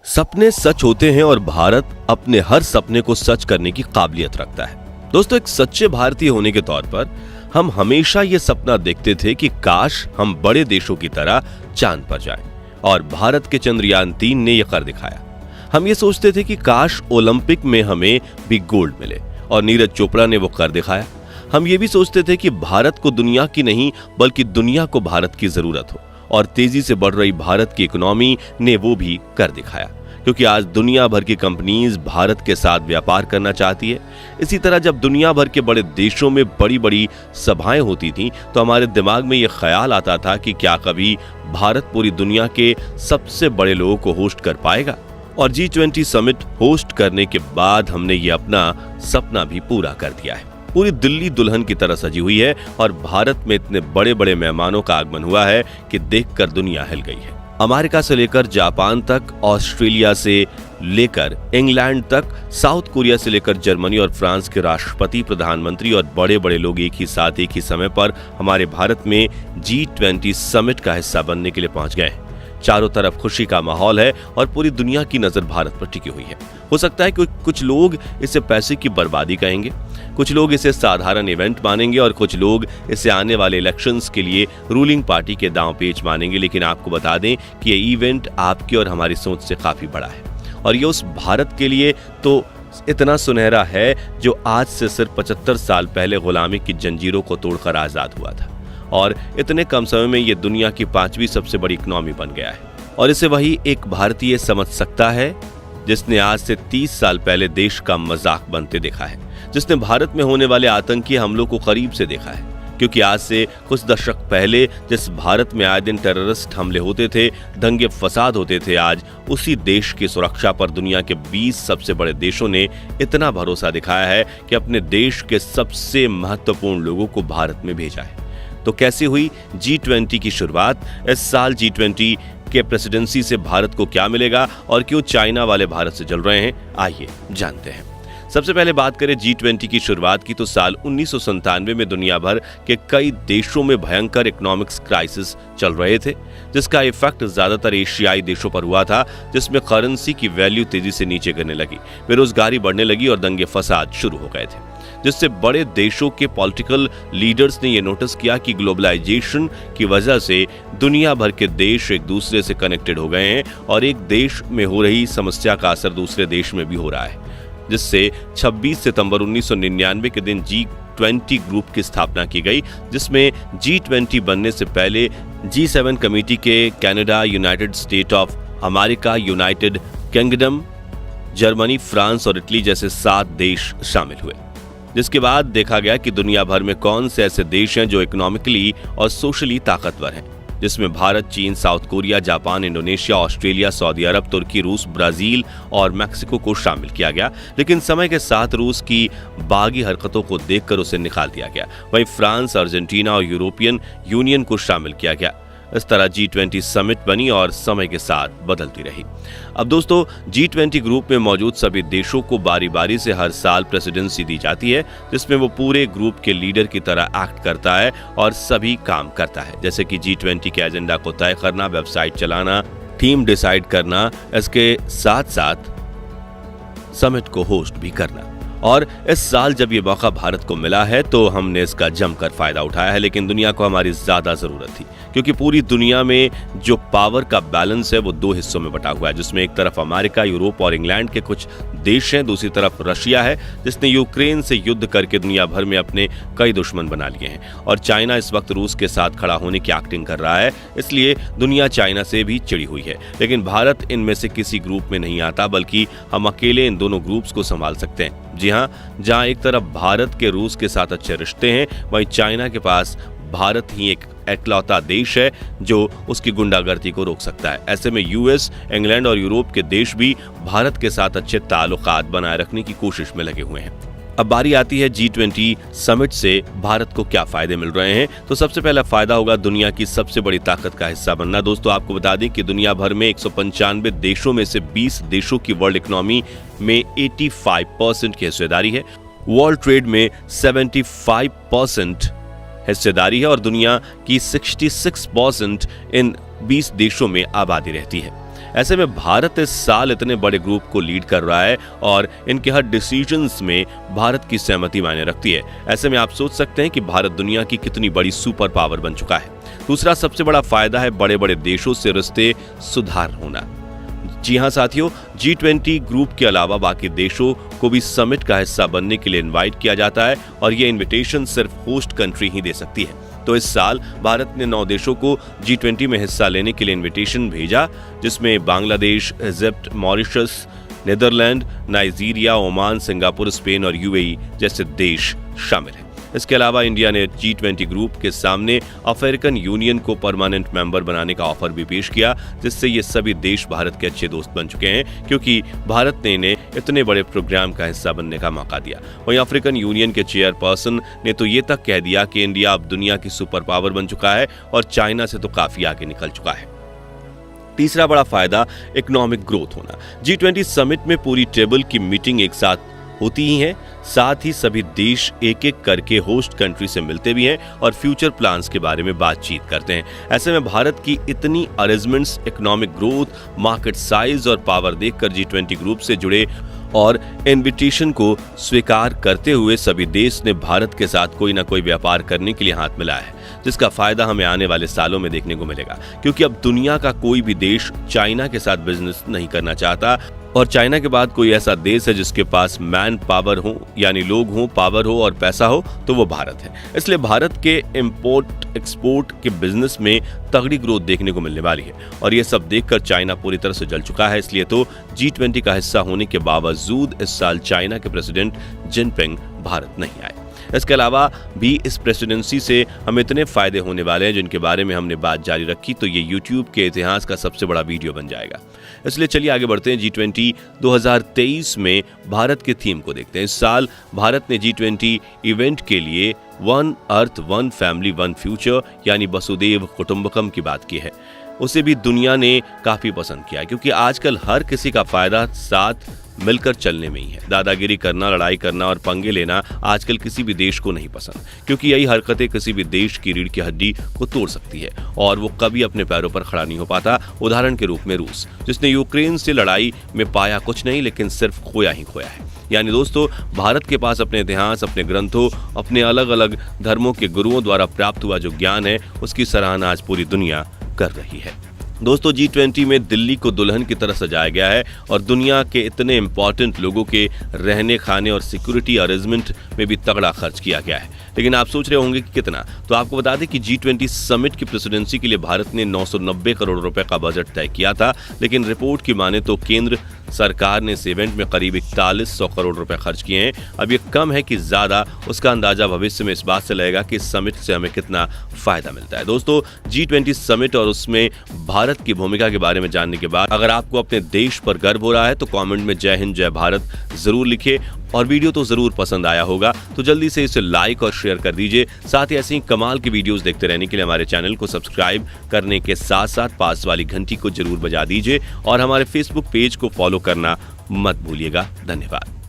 सपने सच होते हैं और भारत अपने हर सपने को सच करने की काबिलियत रखता है। दोस्तों, एक सच्चे भारतीय होने के तौर पर हम हमेशा ये सपना देखते थे कि काश हम बड़े देशों की तरह चांद पर जाएं, और भारत के चंद्रयान 3 ने यह कर दिखाया। हम ये सोचते थे कि काश ओलंपिक में हमें भी गोल्ड मिले, और नीरज चोपड़ा ने वो कर दिखाया। हम ये भी सोचते थे कि भारत को दुनिया की नहीं बल्कि दुनिया को भारत की जरूरत हो, और तेजी से बढ़ रही भारत की इकोनॉमी ने वो भी कर दिखाया, क्योंकि आज दुनिया भर की कंपनीज भारत के साथ व्यापार करना चाहती है। इसी तरह जब दुनिया भर के बड़े देशों में बड़ी बड़ी सभाएं होती थीं, तो हमारे दिमाग में यह ख्याल आता था कि क्या कभी भारत पूरी दुनिया के सबसे बड़े लोगों को होस्ट कर पाएगा। और G20 समिट होस्ट करने के बाद हमने ये अपना सपना भी पूरा कर दिया है। पूरी दिल्ली दुल्हन की तरह सजी हुई है, और भारत में इतने बड़े बड़े मेहमानों का आगमन हुआ है कि देखकर दुनिया हिल गई है। अमेरिका से लेकर जापान तक, ऑस्ट्रेलिया से लेकर इंग्लैंड तक, साउथ कोरिया से लेकर जर्मनी और फ्रांस के राष्ट्रपति, प्रधानमंत्री और बड़े बड़े लोग एक ही साथ एक ही समय पर हमारे भारत में G20 समिट का हिस्सा बनने के लिए पहुंच गए हैं। चारों तरफ खुशी का माहौल है और पूरी दुनिया की नजर भारत पर टिकी हुई है। हो सकता है कि कुछ लोग इसे पैसे की बर्बादी कहेंगे, कुछ लोग इसे साधारण इवेंट मानेंगे, और कुछ लोग इसे आने वाले इलेक्शंस के लिए रूलिंग पार्टी के दांव पेच मानेंगे। लेकिन आपको बता दें कि ये इवेंट आपकी और हमारी सोच से काफी बड़ा है, और ये उस भारत के लिए तो इतना सुनहरा है जो आज से सिर्फ 75 साल पहले गुलामी की जंजीरों को तोड़कर आजाद हुआ था, और इतने कम समय में ये दुनिया की 5वीं सबसे बड़ी इकोनॉमी बन गया है। और इसे वही एक भारतीय समझ सकता है जिसने आज से 30 साल पहले देश का मजाक बनते देखा है, जिसने भारत में होने वाले आतंकी हमलों को करीब से देखा है। क्योंकि आज से कुछ दशक पहले जिस भारत में आए दिन टेररिस्ट हमले होते थे, दंगे फसाद होते थे, आज उसी देश की सुरक्षा पर दुनिया के 20 सबसे बड़े देशों ने इतना भरोसा दिखाया है कि अपने देश के सबसे महत्वपूर्ण लोगों को भारत में भेजा है। तो कैसे हुई G20 की शुरुआत? इस साल G20 के प्रेसिडेंसी से भारत को क्या मिलेगा, और क्यों चाइना वाले भारत से जल रहे हैं, आइए जानते हैं। सबसे पहले बात करें G20 की शुरुआत की, तो साल 1997 में दुनिया भर के कई देशों में भयंकर इकोनॉमिक्स क्राइसिस चल रहे थे, जिसका इफेक्ट ज्यादातर एशियाई देशों पर हुआ था, जिसमें करेंसी की वैल्यू तेजी से नीचे गिरने लगी, बेरोजगारी बढ़ने लगी और दंगे फसाद शुरू हो गए थे, जिससे बड़े देशों के पॉलिटिकल लीडर्स ने यह नोटिस किया कि ग्लोबलाइजेशन की वजह से दुनिया भर के देश एक दूसरे से कनेक्टेड हो गए हैं, और एक देश में हो रही समस्या का असर दूसरे देश में भी हो रहा है, जिससे 26 सितंबर 1999 के दिन G20 ग्रुप की स्थापना की गई, जिसमें G20 बनने से पहले G7 कमेटी के Canada, United state of America, United kingdom, Germany, France और इटली जैसे 7 देश शामिल हुए। जिसके बाद देखा गया कि दुनिया भर में कौन से ऐसे देश हैं जो इकोनॉमिकली और सोशली ताकतवर हैं, जिसमें भारत, चीन, South Korea, Japan, Indonesia, Australia, सऊदी अरब, तुर्की, रूस, ब्राजील और मैक्सिको को शामिल किया गया। लेकिन समय के साथ रूस की बागी हरकतों को देखकर उसे निकाल दिया गया। वहीं फ्रांस, अर्जेंटीना और यूरोपियन यूनियन को शामिल किया गया। इस तरह G20 समिट बनी और समय के साथ बदलती रही। अब दोस्तों, G20 ग्रुप में मौजूद सभी देशों को बारी बारी से हर साल प्रेसिडेंसी दी जाती है, जिसमें वो पूरे ग्रुप के लीडर की तरह एक्ट करता है और सभी काम करता है, जैसे कि G20 के एजेंडा को तय करना, वेबसाइट चलाना, थीम डिसाइड करना, इसके साथ साथ समिट को होस्ट भी करना। और इस साल जब ये मौका भारत को मिला है तो हमने इसका जमकर फायदा उठाया है, लेकिन दुनिया को हमारी ज्यादा जरूरत थी, क्योंकि पूरी दुनिया में जो पावर का बैलेंस है वो 2 हिस्सों में बटा हुआ है, जिसमें एक तरफ अमेरिका, यूरोप और इंग्लैंड के कुछ देश हैं, दूसरी तरफ रशिया है, जिसने यूक्रेन से युद्ध करके दुनिया भर में अपने कई दुश्मन बना लिए हैं, और चाइना इस वक्त रूस के साथ खड़ा होने की एक्टिंग कर रहा है, इसलिए दुनिया चाइना से भी चिड़ी हुई है। लेकिन भारत इनमें से किसी ग्रुप में नहीं आता, बल्कि हम अकेले इन दोनों ग्रुप्स को संभाल सकते हैं। जी हाँ, जहां एक तरफ भारत के रूस के साथ अच्छे रिश्ते हैं, वहीं चाइना के पास भारत ही एक इकलौता देश है जो उसकी गुंडागर्दी को रोक सकता है। ऐसे में यूएस, इंग्लैंड और यूरोप के देश भी भारत के साथ अच्छे ताल्लुकात बनाए रखने की कोशिश में लगे हुए हैं। अब बारी आती है G20 समिट से भारत को क्या फायदे मिल रहे हैं। तो सबसे पहला फायदा होगा दुनिया की सबसे बड़ी ताकत का हिस्सा बनना। दोस्तों, आपको बता दें कि दुनिया भर में 195 देशों में से 20 देशों की वर्ल्ड इकोनॉमी में 85% की हिस्सेदारी है, वर्ल्ड ट्रेड में 75% हिस्सेदारी है, और दुनिया की 66% इन 20 देशों में आबादी रहती है। ऐसे में भारत इस साल इतने बड़े ग्रुप को लीड कर रहा है और इनके हर डिसीजंस में भारत की सहमति मायने रखती है। ऐसे में आप सोच सकते हैं कि भारत दुनिया की कितनी बड़ी सुपर पावर बन चुका है। दूसरा सबसे बड़ा फायदा है बड़े बड़े देशों से रिश्ते सुधार होना। जी हां साथियों, G20 ग्रुप के अलावा बाकी देशों को भी समिट का हिस्सा बनने के लिए इनवाइट किया जाता है और यह इनविटेशन सिर्फ होस्ट कंट्री ही दे सकती है। तो इस साल भारत ने 9 देशों को G20 में हिस्सा लेने के लिए इनविटेशन भेजा, जिसमें Bangladesh, Egypt, Mauritius, Netherlands, Nigeria, Oman, Singapore, Spain और UAE जैसे देश शामिल हैं। इसके अलावा इंडिया ने G20 ग्रुप के सामने अफ्रीकन यूनियन को परमानेंट मेंबर बनाने का ऑफर भी पेश किया, जिससे ये सभी देश भारत के अच्छे दोस्त बन चुके हैं, क्योंकि भारत ने इन्हें इतने बड़े प्रोग्राम का हिस्सा बनने का मौका दिया। वहीं अफ्रीकन यूनियन के चेयरपर्सन ने तो ये तक कह दिया कि इंडिया अब दुनिया की सुपर पावर बन चुका है और चाइना से तो काफी आगे निकल चुका है। तीसरा बड़ा फायदा इकोनॉमिक ग्रोथ होना। G20 समिट में पूरी टेबल की मीटिंग एक साथ होती ही है, साथ ही सभी देश एक एक करके होस्ट कंट्री से मिलते भी हैं और फ्यूचर प्लान्स के बारे में बातचीत करते हैं। ऐसे में भारत की इतनी arrangements, economic growth, market size और पावर देखकर G20 ग्रुप से जुड़े और इनविटेशन को स्वीकार करते हुए सभी देश ने भारत के साथ कोई ना कोई व्यापार करने के लिए हाथ मिलाया है, जिसका फायदा हमें आने वाले सालों में देखने को मिलेगा, क्योंकि अब दुनिया का कोई भी देश चाइना के साथ बिजनेस नहीं करना चाहता और चाइना के बाद कोई ऐसा देश है जिसके पास मैन पावर हो, यानी लोग हो, पावर हो और पैसा हो, तो वो भारत है। इसलिए भारत के इंपोर्ट एक्सपोर्ट के बिजनेस में तगड़ी ग्रोथ देखने को मिलने वाली है और ये सब देखकर चाइना पूरी तरह से जल चुका है। इसलिए तो G20 का हिस्सा होने के बावजूद इस साल चाइना के प्रेसिडेंट जिनपिंग भारत नहीं आए। इसके अलावा भी इस प्रेसिडेंसी से हमें इतने फायदे होने वाले हैं जिनके बारे में हमने बात जारी रखी तो ये YouTube के इतिहास का सबसे बड़ा वीडियो बन जाएगा। इसलिए चलिए आगे बढ़ते हैं। G20 2023 में भारत के थीम को देखते हैं। इस साल भारत ने G20 इवेंट के लिए one earth, one family, one future यानी वसुधैव कुटुंबकम की बात की है। उसे भी दुनिया ने काफी पसंद किया है, क्योंकि आजकल हर किसी का फायदा साथ मिलकर चलने में ही है। दादागिरी करना, लड़ाई करना और पंगे लेना आजकल किसी भी देश को नहीं पसंद, क्योंकि यही हरकतें किसी भी देश की रीढ़ की हड्डी को तोड़ सकती है और वो कभी अपने पैरों पर खड़ा नहीं हो पाता। उदाहरण के रूप में रूस, जिसने यूक्रेन से लड़ाई में पाया कुछ नहीं लेकिन सिर्फ खोया ही खोया है। यानी दोस्तों, भारत के पास अपने इतिहास, अपने ग्रंथों, अपने अलग अलग धर्मों के गुरुओं द्वारा प्राप्त हुआ जो ज्ञान है, उसकी सराहना आज पूरी दुनिया कर रही है। दोस्तों, G20 में दिल्ली को दुल्हन की तरह सजाया गया है और दुनिया के इतने इंपॉर्टेंट लोगों के रहने, खाने और सिक्योरिटी अरेंजमेंट में भी तगड़ा खर्च किया गया है। लेकिन आप सोच रहे होंगे कि कितना, तो आपको बता दें कि G20 समिट की प्रेसिडेंसी के लिए भारत ने 990 करोड़ रुपए का बजट तय किया था, लेकिन रिपोर्ट की माने तो केंद्र सरकार ने इस इवेंट में करीब 4100 करोड़ रुपए खर्च किए हैं। अब ये कम है कि ज्यादा, उसका अंदाजा भविष्य में इस बात से लगेगा कि इस समिट से हमें कितना फायदा मिलता है। दोस्तों, G20 समिट और उसमें भारत की भूमिका के बारे में जानने के बाद अगर आपको अपने देश पर गर्व हो रहा है तो कमेंट में जय हिंद, जय भारत जरूर लिखिए और वीडियो तो जरूर पसंद आया होगा तो जल्दी से इसे लाइक और शेयर कर दीजिए। साथ ही ऐसी कमाल की वीडियोस देखते रहने के लिए हमारे चैनल को सब्सक्राइब करने के साथ साथ पास वाली घंटी को जरूर बजा दीजिए और हमारे फेसबुक पेज को फॉलो करना मत भूलिएगा। धन्यवाद।